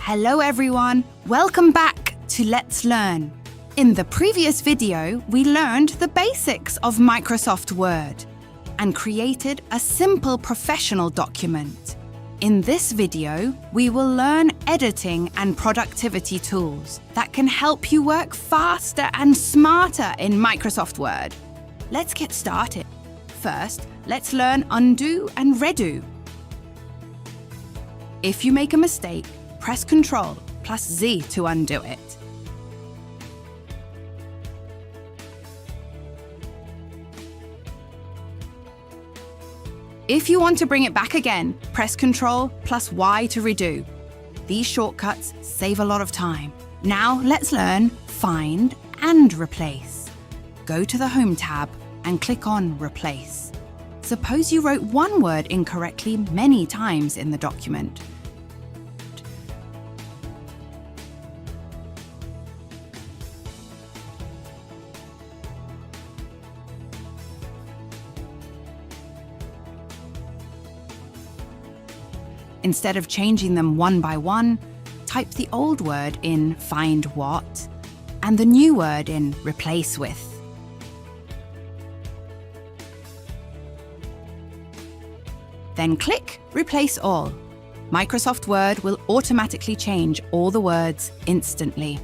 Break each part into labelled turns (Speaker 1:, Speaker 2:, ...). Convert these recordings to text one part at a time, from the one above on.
Speaker 1: Hello everyone, welcome back to Let's Learn. In the previous video, we learned the basics of Microsoft Word and created a simple professional document. In this video, we will learn editing and productivity tools that can help you work faster and smarter in Microsoft Word. Let's get started. First, let's learn undo and redo. If you make a mistake, press Ctrl plus Z to undo it. If you want to bring it back again, press Ctrl plus Y to redo. These shortcuts save a lot of time. Now let's learn Find and Replace. Go to the Home tab and click on Replace. Suppose you wrote one word incorrectly many times in the document. Instead of changing them one by one, type the old word in Find What and the new word in Replace With. Then click Replace All. Microsoft Word will automatically change all the words instantly.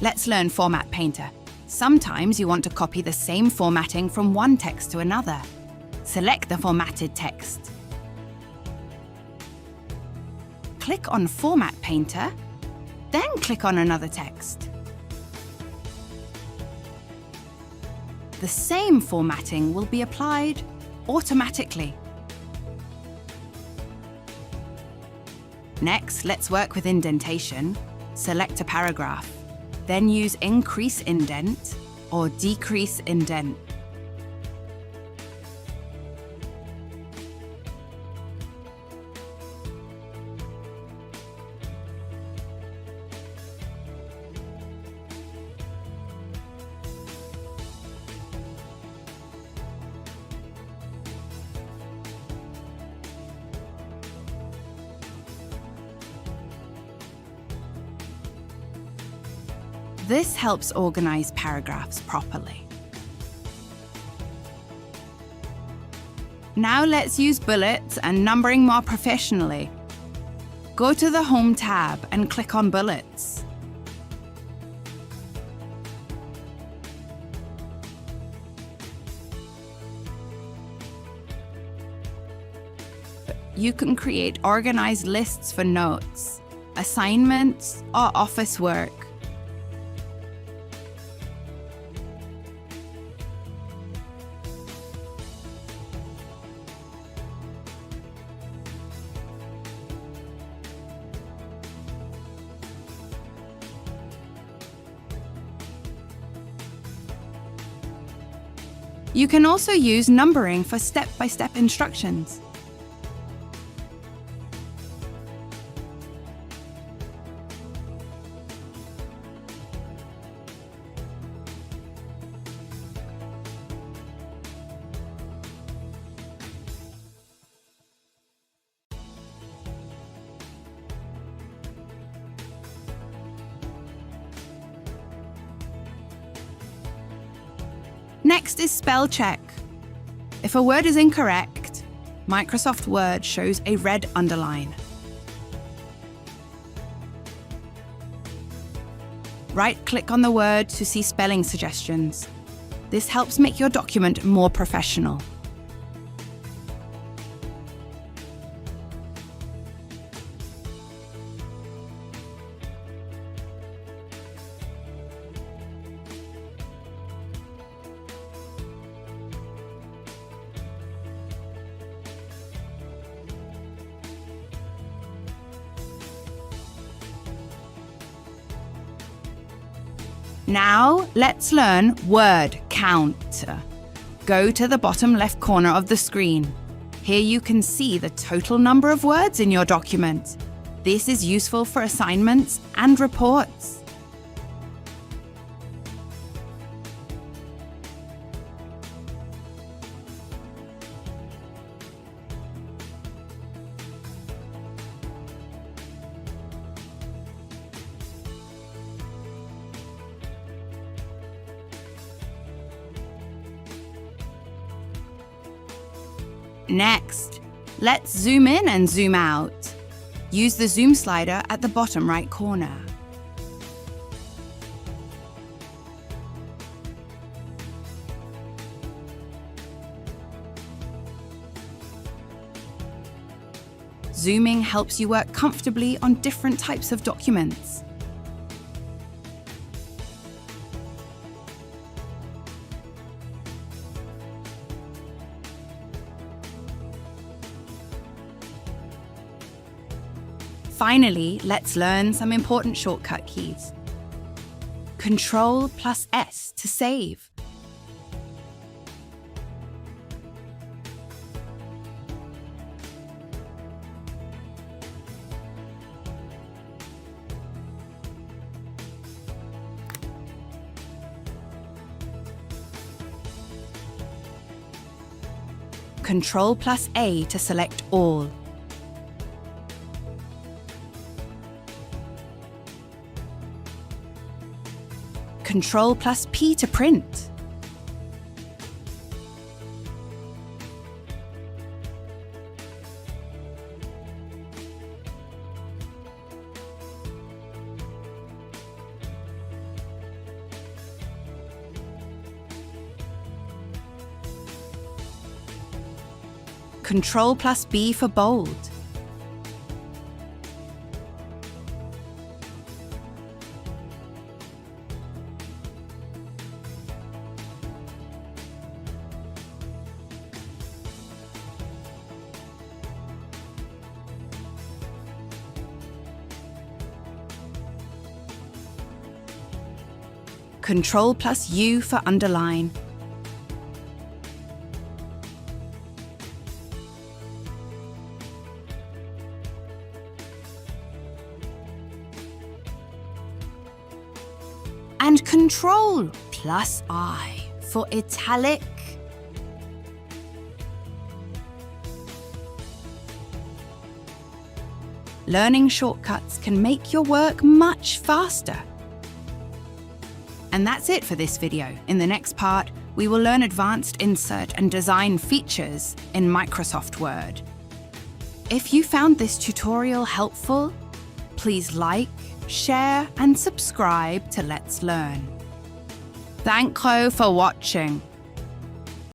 Speaker 1: Let's learn Format Painter. Sometimes you want to copy the same formatting from one text to another. Select the formatted text. Click on Format Painter, then click on another text. The same formatting will be applied automatically. Next, let's work with indentation. Select a paragraph. Then use Increase Indent or Decrease Indent. This helps organize paragraphs properly. Now let's use bullets and numbering more professionally. Go to the Home tab and click on Bullets. You can create organized lists for notes, assignments, or office work. You can also use numbering for step-by-step instructions. Next is spell check. If a word is incorrect, Microsoft Word shows a red underline. Right-click on the word to see spelling suggestions. This helps make your document more professional. Now, let's learn word count. Go to the bottom left corner of the screen. Here you can see the total number of words in your document. This is useful for assignments and reports. Next, let's zoom in and zoom out. Use the zoom slider at the bottom right corner. Zooming helps you work comfortably on different types of documents. Finally, let's learn some important shortcut keys. Ctrl+S to save. Ctrl+A to select all. Ctrl+P to print. Ctrl+B for bold. Ctrl+U for underline. And Ctrl+I for italic. Learning shortcuts can make your work much faster. And that's it for this video. In the next part, we will learn advanced insert and design features in Microsoft Word. If you found this tutorial helpful, please like, share, and subscribe to Let's Learn. Thank you for watching.